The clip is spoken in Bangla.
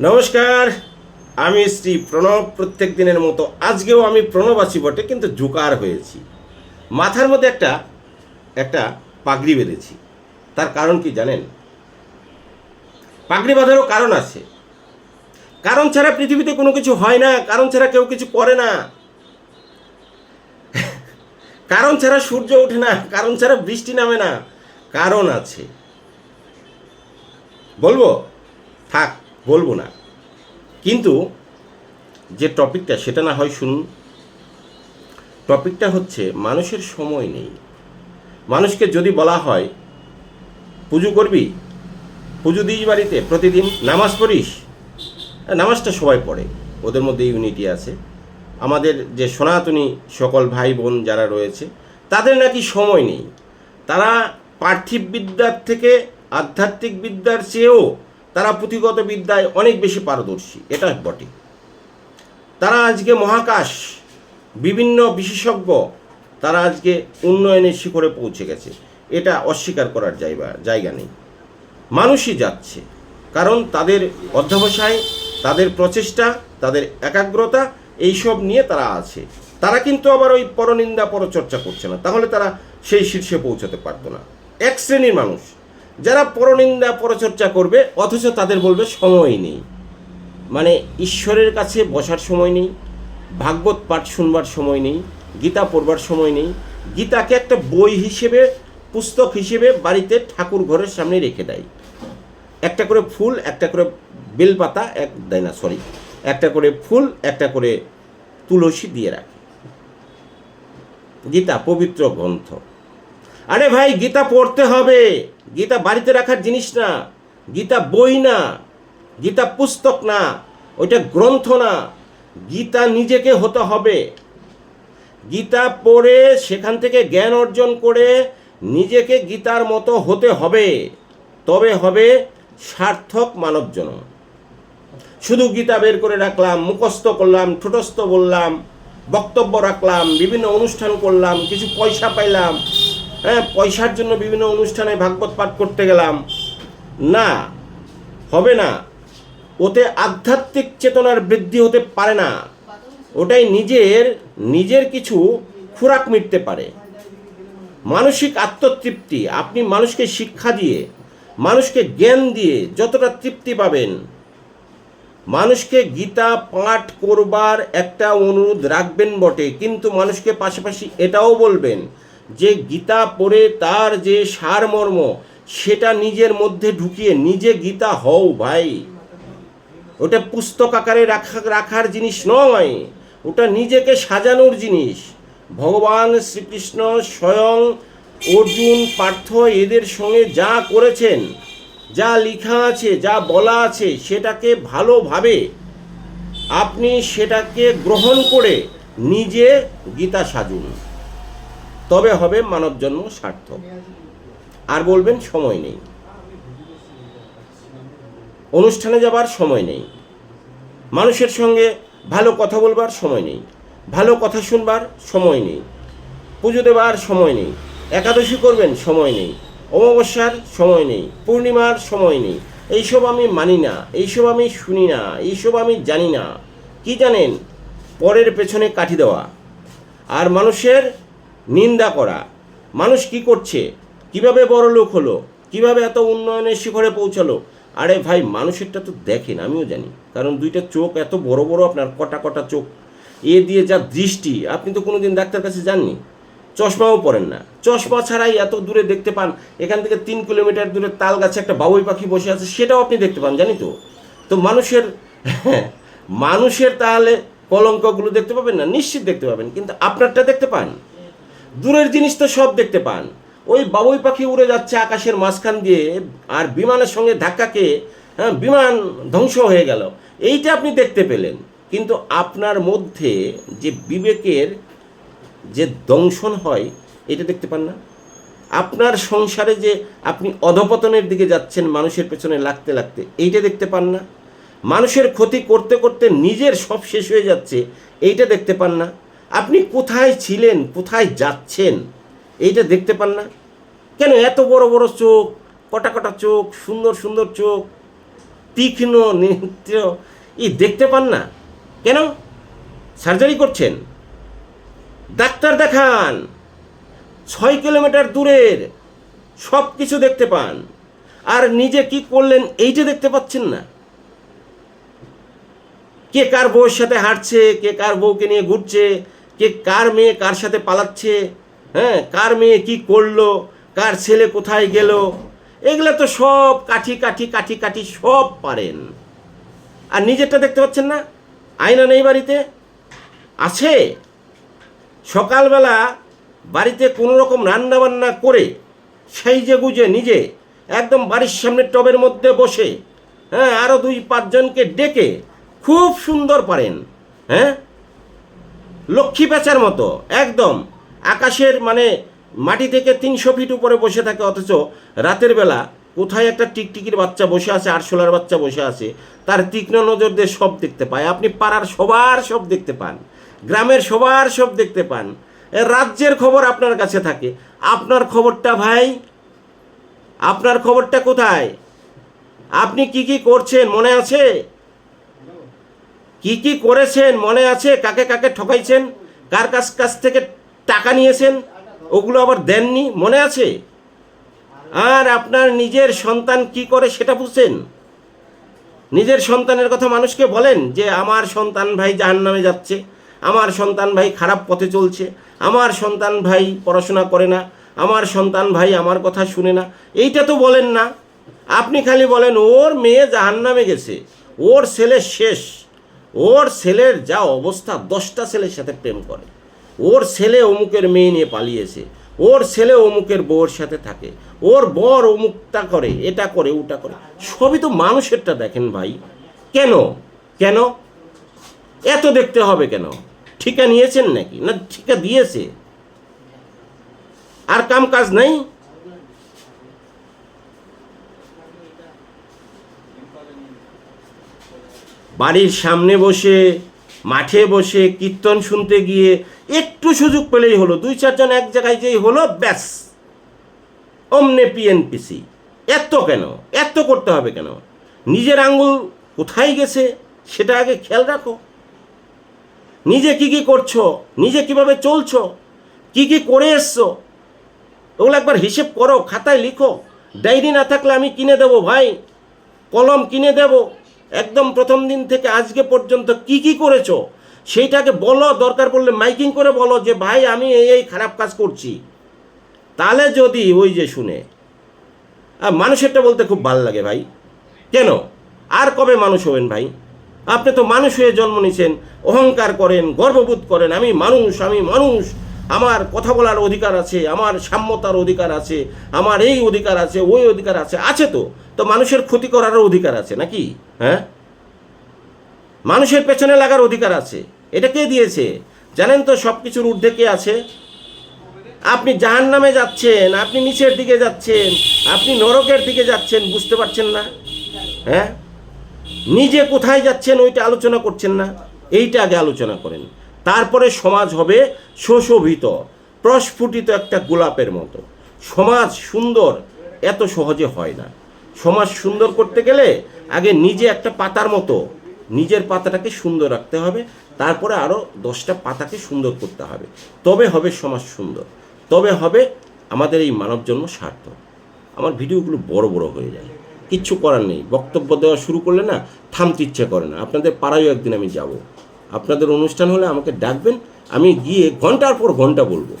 নমস্কার, আমি শ্রী প্রণব। প্রত্যেক দিনের মতো আজকেও আমি প্রণব আছি বটে, কিন্তু জোকার হয়েছি। মাথার মধ্যে একটা একটা পাগড়ি বেঁধেছি। তার কারণ কি জানেন? পাগড়ি বাঁধারও কারণ আছে। কারণ ছাড়া পৃথিবীতে কোনো কিছু হয় না, কারণ ছাড়া কেউ কিছু করে না, কারণ ছাড়া সূর্য ওঠে না, কারণ ছাড়া বৃষ্টি নামে না। কারণ আছে। বলবো? থাক, বলবো না। কিন্তু যে টপিকটা সেটা না হয় শুনুন। টপিকটা হচ্ছে মানুষের সময় নেই। মানুষকে যদি বলা হয় পুজো করবি, পুজো দিস বাড়িতে, প্রতিদিন নামাজ পড়িস, নামাজটা সবাই পড়ে, ওদের মধ্যে ইউনিটি আছে। আমাদের যে সনাতনী সকল ভাই বোন যারা রয়েছে তাদের নাকি সময় নেই। তারা পার্থিব বিদ্যার থেকে আধ্যাত্মিক বিদ্যার চেয়েও তারা পুঁথিগত বিদ্যায় অনেক বেশি পারদর্শী, এটা বটে। তারা আজকে মহাকাশ, বিভিন্ন বিশেষজ্ঞ, তারা আজকে উন্নয়নের শিখরে পৌঁছে গেছে, এটা অস্বীকার করার জায়গা নেই। মানুষই যাচ্ছে, কারণ তাদের অধ্যবসায়, তাদের প্রচেষ্টা, তাদের একাগ্রতা, এইসব নিয়ে তারা আছে। তারা কিন্তু আবার ওই পরনিন্দা পরচর্চা করছে না, তাহলে তারা সেই শীর্ষে পৌঁছাতে পারতো না। এক শ্রেণীর মানুষ যারা পরনিন্দা পরচর্চা করবে, অথচ তাদের বলবে সময় নেই। মানে ঈশ্বরের কাছে বসার সময় নেই, ভাগবত পাঠ শুনবার সময় নেই, গীতা পড়বার সময় নেই। গীতাকে একটা বই হিসেবে, পুস্তক হিসেবে বাড়িতে ঠাকুর ঘরের সামনে রেখে দেয়। একটা করে ফুল, একটা করে বেলপাতা, একটা করে ফুল, একটা করে তুলসী দিয়ে রাখে। গীতা পবিত্র গ্রন্থ। আরে ভাই, গীতা পড়তে হবে। গীতা বাড়িতে রাখার জিনিস না, গীতা বই না, গীতা পুস্তক না, ওইটা গ্রন্থ না। গীতা নিজেকে হতে হবে। গীতা পড়ে সেখান থেকে জ্ঞান অর্জন করে নিজেকে গীতার মতো হতে হবে, তবে হবে সার্থক মানব জন্ম। শুধু গীতা বের করে রাখলাম, মুখস্থ করলাম, ঠোঁটস্থ বললাম, বক্তব্য রাখলাম, বিভিন্ন অনুষ্ঠান করলাম, কিছু পয়সা পাইলাম, পয়সার জন্য বিভিন্ন অনুষ্ঠানে ভাগবত পাঠ করতে গেলাম, না, হবে না। ওতে আধ্যাত্মিক চেতনার বৃদ্ধি হতে পারে না। ওটাই নিজের কিছু খোরাক মিটতে পারে, মানসিক আত্মতৃপ্তি। আপনি মানুষকে শিক্ষা দিয়ে, মানুষকে জ্ঞান দিয়ে যতটা তৃপ্তি পাবেন, মানুষকে গীতা পাঠ করবার একটা অনুরোধ রাখবেন বটে, কিন্তু মানুষকে পাশাপাশি এটাও বলবেন যে গীতা পড়ে তার যে সারমর্ম, সেটা নিজের মধ্যে ঢুকিয়ে নিজে গীতা হও ভাই। ওটা পুস্তক আকারে রাখার জিনিস নয়, ওটা নিজেকে সাজানোর জিনিস। ভগবান শ্রীকৃষ্ণ স্বয়ং অর্জুন, পার্থ এদের সঙ্গে যা করেছেন, যা লেখা আছে, যা বলা আছে, সেটাকে ভালোভাবে আপনি সেটাকে গ্রহণ করে নিজে গীতা সাজুন, তবে হবে মানব জন্ম সার্থক। আর বলবেন সময় নেই, অনুষ্ঠানে যাবার সময় নেই, মানুষের সঙ্গে ভালো কথা বলবার সময় নেই, ভালো কথা শুনবার সময় নেই, পুজো দেবার সময় নেই, একাদশী করবেন সময় নেই, অমাবস্যার সময় নেই, পূর্ণিমার সময় নেই। এইসব আমি মানি না, এইসব আমি শুনি না, এইসব আমি জানি না। কি জানেন? পরের পেছনে কাঠি দেওয়া আর মানুষের নিন্দা করা। মানুষ কি করছে, কিভাবে বড় লোক হলো, কিভাবে এত উন্নয়নের শিখরে পৌঁছালো। আরে ভাই, মানুষেরটা তো দেখেন, আমিও জানি, কারণ দুইটা চোখ এত বড় বড়, আপনার কটা কটা চোখ, এ দিয়ে যা দৃষ্টি, আপনি তো কোনোদিন ডাক্তার কাছে যাননি, চশমাও পরেন না, চশমা ছাড়াই এত দূরে দেখতে পান। এখান থেকে 3 কিলোমিটার দূরে তাল গাছে একটা বাবুই পাখি বসে আছে, সেটাও আপনি দেখতে পান, জানি তো। তো মানুষের তাহলে কলঙ্কগুলো দেখতে পাবেন না? নিশ্চিত দেখতে পাবেন, কিন্তু আপনারটা দেখতে পান? দূরের জিনিস তো সব দেখতে পান। ওই বাবুই পাখি উড়ে যাচ্ছে আকাশের মাঝখান দিয়ে, আর বিমানের সঙ্গে ধাক্কা খেয়ে বিমান ধ্বংস হয়ে গেল, এইটা আপনি দেখতে পেলেন। কিন্তু আপনার মধ্যে যে বিবেকের যে দংশন হয়, এটা দেখতে পান না। আপনার সংসারে যে আপনি অধপতনের দিকে যাচ্ছেন মানুষের পেছনে লাগতে লাগতে, এইটা দেখতে পান না। মানুষের ক্ষতি করতে করতে নিজের সব শেষ হয়ে যাচ্ছে, এইটা দেখতে পান না। আপনি কোথায় ছিলেন, কোথায় যাচ্ছেন, এইটা দেখতে পান না। কেন এত বড় বড় চোখ, কটা কটা চোখ, সুন্দর সুন্দর চোখ, তীক্ষ্ণ নেত্র দেখতে পান না কেন? সার্জারি করছেন, ডাক্তার দেখান, 6 কিলোমিটার দূরের সব কিছু দেখতে পান, আর নিজে কি করলেন এইটা দেখতে পাচ্ছেন না। কে কার বউয়ের সাথে হাঁটছে, কে কার বউকে নিয়ে ঘুরছে, কে কার মেয়ে কার সাথে পালাচ্ছে, হ্যাঁ, কার মেয়ে কি করলো, কার ছেলে কোথায় গেল, এগুলো তো সব কাঠি কাঠি কাঠি কাঠি সব পারেন। আর নিজেরটা দেখতে পাচ্ছেন না? আয়না নেই বাড়িতে? আছে। সকালবেলা বাড়িতে কোনো রকম রান্নাবান্না করে সেই যে গুজে নিজে একদম বাড়ির সামনে টবের মধ্যে বসে, হ্যাঁ, আরও 2-5 জনকে ডেকে খুব সুন্দর পারেন, হ্যাঁ, লক্ষ্মী পেঁচার মতো একদম আকাশের মানে মাটি থেকে 300 ফিট উপরে বসে থাকে, অথচ রাতের বেলা কোথায় একটা টিকটিকির বাচ্চা বসে আছে, আরশোলার বাচ্চা বসে আছে, তার তীক্ষ্ণ নজর দিয়ে সব দেখতে পায়। আপনি পাড়ার সবার সব দেখতে পান, গ্রামের সবার সব দেখতে পান, রাজ্যের খবর আপনার কাছে থাকে। আপনার খবরটা ভাই, আপনার খবরটা কোথায়? আপনি কি কি করছেন মনে আছে? কি কি করেছেন মনে আছে? কাকে কাকে ঠকাইছেন, কার কাছ থেকে টাকা নিয়েছেন, ওগুলো আবার দেননি, মনে আছে? আর আপনার নিজের সন্তান কি করে সেটা বুঝছেন? নিজের সন্তানের কথা মানুষকে বলেন যে আমার সন্তান ভাই জাহান্নামে যাচ্ছে, আমার সন্তান ভাই খারাপ পথে চলছে, আমার সন্তান ভাই পড়াশোনা করে না, আমার সন্তান ভাই আমার কথা শুনে না, এইটা তো বলেন না। আপনি খালি বলেন ওর মেয়ে জাহান্নামে গেছে, ওর ছেলে শেষ, ওর ছেলের যা অবস্থা, 10টা ছেলের সাথে প্রেম করে, ওর ছেলে অমুকের মেয়ে নিয়ে পালিয়েছে, ওর ছেলে অমুকের বউর সাথে থাকে, ওর বর অমুকটা করে, এটা করে, ওটা করে। সবই তো মানুষেরটা দেখেন ভাই। কেন কেন এত দেখতে হবে কেন? ঠিকা নিয়েছেন নাকি? না ঠিকা দিয়েছে, আর কাম কাজ নাই? বাড়ির সামনে বসে, মাঠে বসে কীর্তন শুনতে গিয়ে একটু সুযোগ পেলেই হলো, 2-4 জন এক জায়গায় যেই হলো, ব্যাস অমনে পিএনপিসি। এত কেন? এত করতে হবে কেন? নিজের আঙ্গুল কোথায় গেছে সেটা আগে খেয়াল রাখো। নিজে কি কি করছো, নিজে কিভাবে চলছো, কি কি করে এসছো, ওগুলো একবার হিসেব করো, খাতায় লিখো। ডায়েরি না থাকলে আমি কিনে দেবো ভাই, কলম কিনে দেব। একদম প্রথম দিন থেকে আজকে পর্যন্ত কি কি করেছো সেইটাকে বলো, দরকার পড়লে মাইকিং করে বলো যে ভাই আমি এই খারাপ কাজ করছি। তাহলে যদি ওই যে শুনে, আর মানুষেরটা বলতে খুব ভালো লাগে ভাই। কেন? আর কবে মানুষ হবেন ভাই? আপনি তো মানুষ হয়ে জন্ম নিয়েছেন, অহংকার করেন, গর্ববোধ করেন, আমি মানুষ, আমি মানুষ, আমার কথা বলার অধিকার আছে, আমার সাম্যতার অধিকার আছে, আমার এই অধিকার আছে, ওই অধিকার আছে। আছে তো তো মানুষের ক্ষতি করারও অধিকার আছে নাকি? হ্যাঁ, মানুষের পেছনে লাগার অধিকার আছে। এটা কে দিয়েছে জানেন তো? সব কিছুর ঊর্ধ্বে কে আছে? আপনি জাহান্নামে যাচ্ছেন, আপনি নিচের দিকে যাচ্ছেন, আপনি নরকের দিকে যাচ্ছেন, বুঝতে পারছেন না? হ্যাঁ, নিজে কোথায় যাচ্ছেন ওইটা আলোচনা করছেন না, এইটা আগে আলোচনা করেন। তারপরে সমাজ হবে সুশোভিত, প্রস্ফুটিত একটা গোলাপের মতো। সমাজ সুন্দর এত সহজে হয় না। সমাজ সুন্দর করতে গেলে আগে নিজে একটা পাতার মতো নিজের পাতাটাকে সুন্দর রাখতে হবে, তারপরে আরও 10টা পাতাকে সুন্দর করতে হবে, তবে হবে সমাজ সুন্দর, তবে হবে আমাদের এই মানব জন্ম সার্থক। আমার ভিডিওগুলো বড় বড় হয়ে যায়, কিচ্ছু করার নেই। বক্তব্য দেওয়া শুরু করলে না থামতে ইচ্ছে করে না। আপনাদের পাড়ায়ও একদিন আমি যাব, আপনাদের অনুষ্ঠান হলে আমাকে ডাকবেন, আমি গিয়ে ঘন্টার পর ঘন্টা বলবো।